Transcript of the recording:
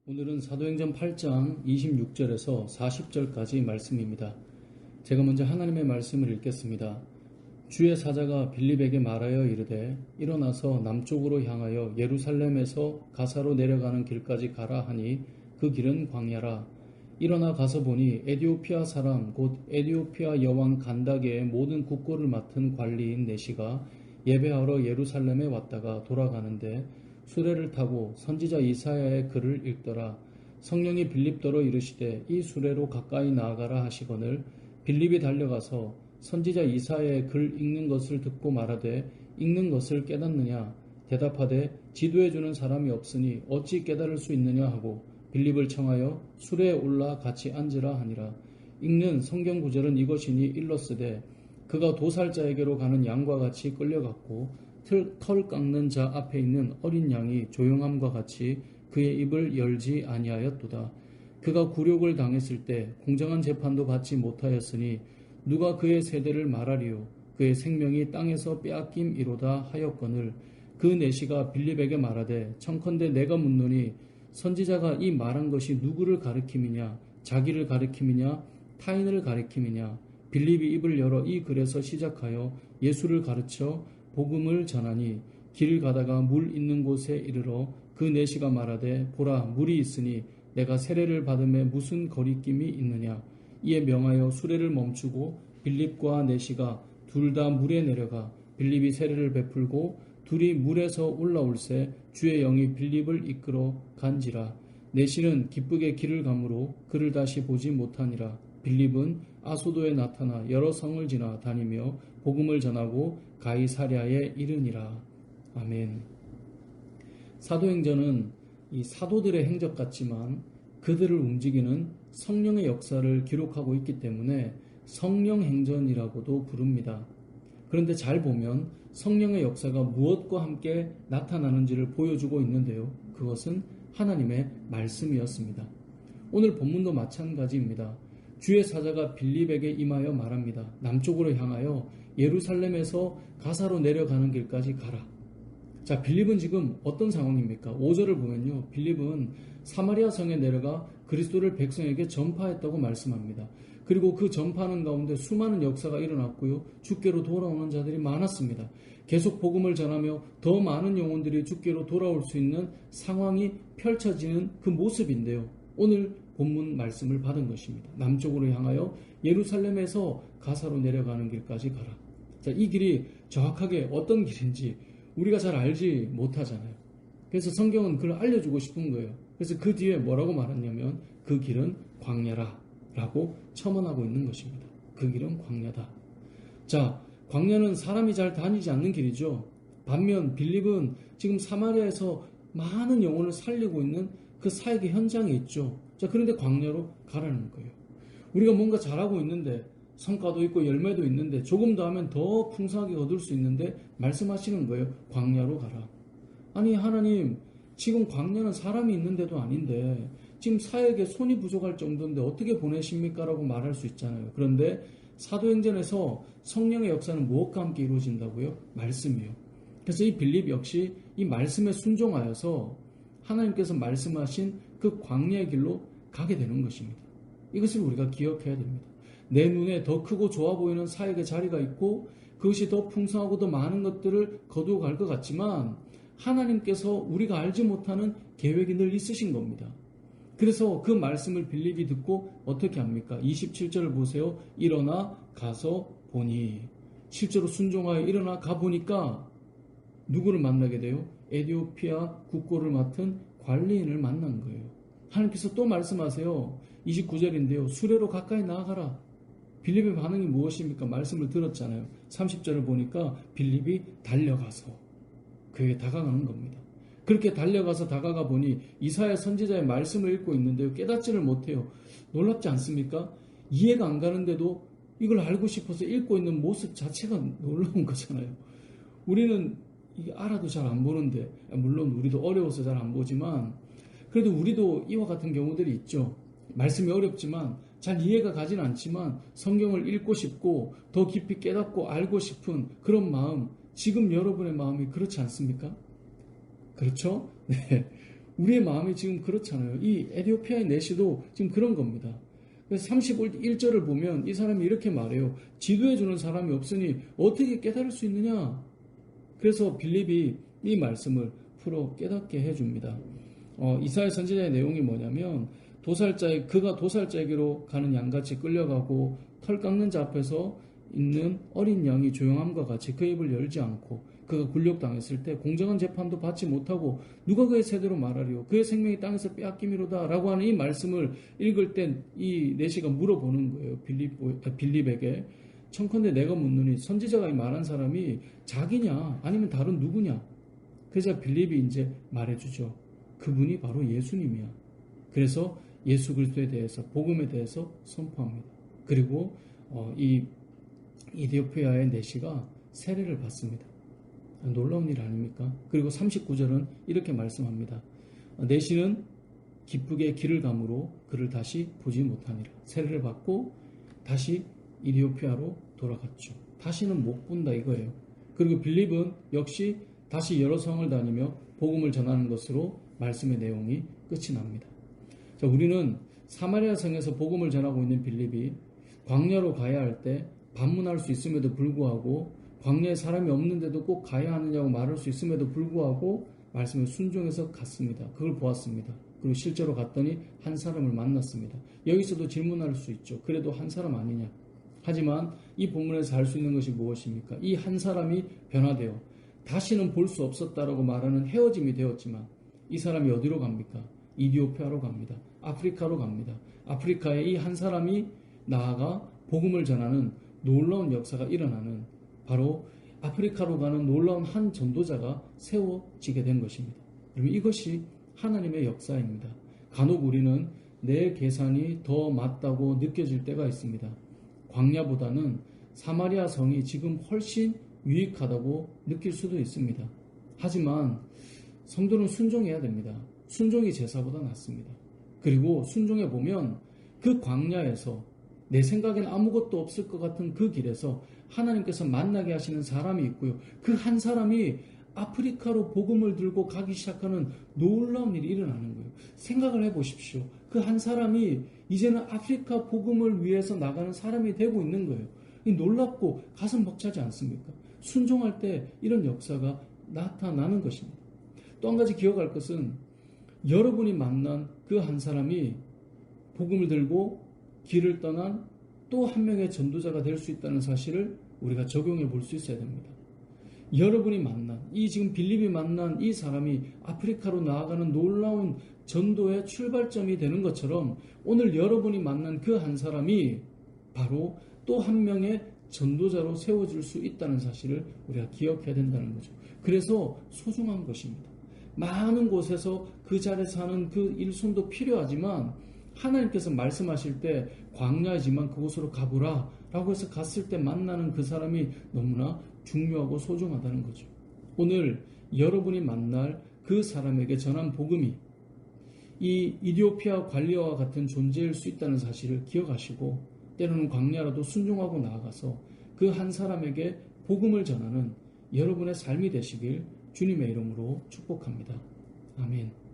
오늘은 사도행전 8장 26절에서 40절까지 말씀입니다. 제가 먼저 하나님의 말씀을 읽겠습니다. 주의 사자가 빌립에게 말하여 이르되 일어나서 남쪽으로 향하여 예루살렘에서 가사로 내려가는 길까지 가라 하니 그 길은 광야라. 일어나 가서 보니 에디오피아 사람 곧 에디오피아 여왕 간다게의 모든 국고를 맡은 관리인 내시가 예배하러 예루살렘에 왔다가 돌아가는데 수레를 타고 선지자 이사야의 글을 읽더라. 성령이 빌립더러 이르시되 이 수레로 가까이 나아가라 하시거늘 빌립이 달려가서 선지자 이사야의 글 읽는 것을 듣고 말하되 읽는 것을 깨닫느냐 대답하되 지도해주는 사람이 없으니 어찌 깨달을 수 있느냐 하고 빌립을 청하여 수레에 올라 같이 앉으라 하니라. 읽는 성경 구절은 이것이니 일러스되 그가 도살자에게로 가는 양과 같이 끌려갔고 털 깎는 자 앞에 있는 어린 양이 조용함과 같이 그의 입을 열지 아니하였도다. 그가 굴욕을 당했을 때 공정한 재판도 받지 못하였으니 누가 그의 세대를 말하리요. 그의 생명이 땅에서 빼앗김이로다 하였거늘 그 내시가 빌립에게 말하되 청컨대 내가 묻노니 선지자가 이 말한 것이 누구를 가리킴이냐 자기를 가리킴이냐 타인을 가리킴이냐. 빌립이 입을 열어 이 글에서 시작하여 예수를 가르쳐 복음을 전하니 길을 가다가 물 있는 곳에 이르러 그 내시가 말하되 보라 물이 있으니 내가 세례를 받음에 무슨 거리낌이 있느냐. 이에 명하여 수레를 멈추고 빌립과 내시가 둘 다 물에 내려가 빌립이 세례를 베풀고 둘이 물에서 올라올새 주의 영이 빌립을 이끌어 간지라. 내시는 기쁘게 길을 가므로 그를 다시 보지 못하니라. 빌립은 아소도에 나타나 여러 성을 지나 다니며 복음을 전하고 가이사랴에 이르니라. 아멘. 사도행전은 이 사도들의 행적 같지만 그들을 움직이는 성령의 역사를 기록하고 있기 때문에 성령행전이라고도 부릅니다. 그런데 잘 보면 성령의 역사가 무엇과 함께 나타나는지를 보여주고 있는데요. 그것은 하나님의 말씀이었습니다. 오늘 본문도 마찬가지입니다. 주의 사자가 빌립에게 임하여 말합니다. 남쪽으로 향하여 예루살렘에서 가사로 내려가는 길까지 가라. 자, 빌립은 지금 어떤 상황입니까? 5절을 보면요. 빌립은 사마리아 성에 내려가 그리스도를 백성에게 전파했다고 말씀합니다. 그리고 그 전파하는 가운데 수많은 역사가 일어났고요. 주께로 돌아오는 자들이 많았습니다. 계속 복음을 전하며 더 많은 영혼들이 주께로 돌아올 수 있는 상황이 펼쳐지는 그 모습인데요. 오늘 본문 말씀을 받은 것입니다. 남쪽으로 향하여 예루살렘에서 가사로 내려가는 길까지 가라. 자, 이 길이 정확하게 어떤 길인지 우리가 잘 알지 못하잖아요. 그래서 성경은 그걸 알려주고 싶은 거예요. 그래서 그 뒤에 뭐라고 말했냐면 그 길은 광야라 라고 첨언하고 있는 것입니다. 그 길은 광야다. 자, 광야는 사람이 잘 다니지 않는 길이죠. 반면 빌립은 지금 사마리아에서 많은 영혼을 살리고 있는 그 사역의 현장에 있죠. 자, 그런데 광야로 가라는 거예요. 우리가 뭔가 잘하고 있는데 성과도 있고 열매도 있는데 조금 더 하면 더 풍성하게 얻을 수 있는데 말씀하시는 거예요. 광야로 가라. 아니 하나님, 지금 광야는 사람이 있는 데도 아닌데 지금 사역에 손이 부족할 정도인데 어떻게 보내십니까? 라고 말할 수 있잖아요. 그런데 사도행전에서 성령의 역사는 무엇과 함께 이루어진다고요? 말씀이요. 그래서 이 빌립 역시 이 말씀에 순종하여서 하나님께서 말씀하신 그 광야의 길로 가게 되는 것입니다. 이것을 우리가 기억해야 됩니다. 내 눈에 더 크고 좋아 보이는 사역의 자리가 있고 그것이 더 풍성하고 더 많은 것들을 거두어 갈 것 같지만 하나님께서 우리가 알지 못하는 계획이 늘 있으신 겁니다. 그래서 그 말씀을 빌립이 듣고 어떻게 합니까? 27절을 보세요. 일어나 가서 보니. 실제로 순종하여 일어나 가보니까 누구를 만나게 돼요? 에디오피아 국고를 맡은 관리인을 만난 거예요. 하나님께서 또 말씀하세요. 29절인데요. 수레로 가까이 나아가라. 빌립의 반응이 무엇입니까? 말씀을 들었잖아요. 30절을 보니까 빌립이 달려가서 그에게 다가가는 겁니다. 그렇게 달려가서 다가가 보니 이사야 선지자의 말씀을 읽고 있는데요. 깨닫지를 못해요. 놀랍지 않습니까? 이해가 안 가는데도 이걸 알고 싶어서 읽고 있는 모습 자체가 놀라운 거잖아요. 우리는 이게 알아도 잘 안 보는데, 물론 우리도 어려워서 잘 안 보지만 그래도 우리도 이와 같은 경우들이 있죠. 말씀이 어렵지만 잘 이해가 가진 않지만 성경을 읽고 싶고 더 깊이 깨닫고 알고 싶은 그런 마음, 지금 여러분의 마음이 그렇지 않습니까? 그렇죠? 네. 우리의 마음이 지금 그렇잖아요. 이 에티오피아의 내시도 지금 그런 겁니다. 그래서 31절을 보면 이 사람이 이렇게 말해요. 지도해주는 사람이 없으니 어떻게 깨달을 수 있느냐? 그래서 빌립이 이 말씀을 풀어 깨닫게 해줍니다. 이사야 선지자의 내용이 뭐냐면 그가 도살자에게로 가는 양같이 끌려가고 털 깎는 자 앞에서 있는 어린 양이 조용함과 같이 그 입을 열지 않고 그가 굴욕당했을 때 공정한 재판도 받지 못하고 누가 그의 세대로 말하리요 그의 생명이 땅에서 빼앗김이로다 라고 하는 이 말씀을 읽을 땐 이 내시가 물어보는 거예요. 빌립에게 청컨대 내가 묻노니 선지자가 이 말한 사람이 자기냐 아니면 다른 누구냐. 그래서 빌립이 이제 말해주죠. 그분이 바로 예수님이야. 그래서 예수 그리스도에 대해서 복음에 대해서 선포합니다. 그리고 이 이디오피아의 내시가 세례를 받습니다. 놀라운 일 아닙니까? 그리고 39절은 이렇게 말씀합니다. 내시는 기쁘게 길을 감으로 그를 다시 보지 못하니라. 세례를 받고 다시 이디오피아로 돌아갔죠. 다시는 못 본다 이거예요. 그리고 빌립은 역시 다시 여러 성을 다니며 복음을 전하는 것으로 말씀의 내용이 끝이 납니다. 자, 우리는 사마리아 성에서 복음을 전하고 있는 빌립이 광야로 가야 할 때 반문할 수 있음에도 불구하고 광야에 사람이 없는데도 꼭 가야 하느냐고 말할 수 있음에도 불구하고 말씀에 순종해서 갔습니다. 그걸 보았습니다. 그리고 실제로 갔더니 한 사람을 만났습니다. 여기서도 질문할 수 있죠. 그래도 한 사람 아니냐? 하지만 이 본문에서 알 수 있는 것이 무엇입니까? 이 한 사람이 변화되어 다시는 볼 수 없었다라고 말하는 헤어짐이 되었지만 이 사람이 어디로 갑니까? 이디오피아로 갑니다. 아프리카로 갑니다. 아프리카에 이 한 사람이 나아가 복음을 전하는 놀라운 역사가 일어나는 바로 아프리카로 가는 놀라운 한 전도자가 세워지게 된 것입니다. 그러면 이것이 하나님의 역사입니다. 간혹 우리는 내 계산이 더 맞다고 느껴질 때가 있습니다. 광야보다는 사마리아 성이 지금 훨씬 유익하다고 느낄 수도 있습니다. 하지만 성도는 순종해야 됩니다. 순종이 제사보다 낫습니다. 그리고 순종해 보면 그 광야에서 내 생각에는 아무것도 없을 것 같은 그 길에서 하나님께서 만나게 하시는 사람이 있고요. 그 한 사람이 아프리카로 복음을 들고 가기 시작하는 놀라운 일이 일어나는 거예요. 생각을 해보십시오. 그 한 사람이 이제는 아프리카 복음을 위해서 나가는 사람이 되고 있는 거예요. 이 놀랍고 가슴 벅차지 않습니까? 순종할 때 이런 역사가 나타나는 것입니다. 또 한 가지 기억할 것은 여러분이 만난 그 한 사람이 복음을 들고 길을 떠난 또 한 명의 전도자가 될 수 있다는 사실을 우리가 적용해 볼 수 있어야 됩니다. 여러분이 만난, 지금 빌립이 만난 이 사람이 아프리카로 나아가는 놀라운 전도의 출발점이 되는 것처럼 오늘 여러분이 만난 그 한 사람이 바로 또 한 명의 전도자로 세워질 수 있다는 사실을 우리가 기억해야 된다는 거죠. 그래서 소중한 것입니다. 많은 곳에서 그 자리에서 하는 그 일손도 필요하지만 하나님께서 말씀하실 때 광야이지만 그곳으로 가보라 라고 해서 갔을 때 만나는 그 사람이 너무나 중요하고 소중하다는 거죠. 오늘 여러분이 만날 그 사람에게 전한 복음이 이 이디오피아 관리와 같은 존재일 수 있다는 사실을 기억하시고 때로는 광야라도 순종하고 나아가서 그 한 사람에게 복음을 전하는 여러분의 삶이 되시길 주님의 이름으로 축복합니다. 아멘.